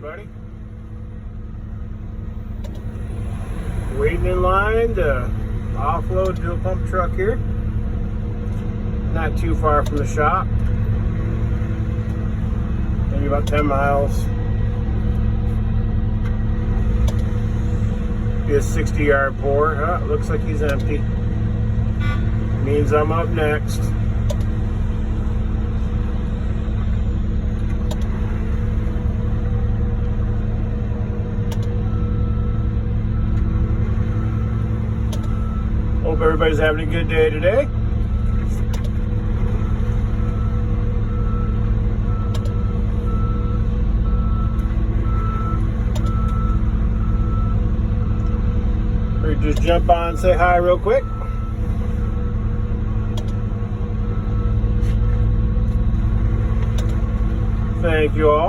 everybody. Waiting in line to offload dual pump truck here. Not too far from the shop. Maybe about 10 miles. Be a 60-yard pour. Oh, looks like he's empty. Means I'm up next. Hope everybody's having a good day today. Or just jump on and say hi real quick. Thank you all.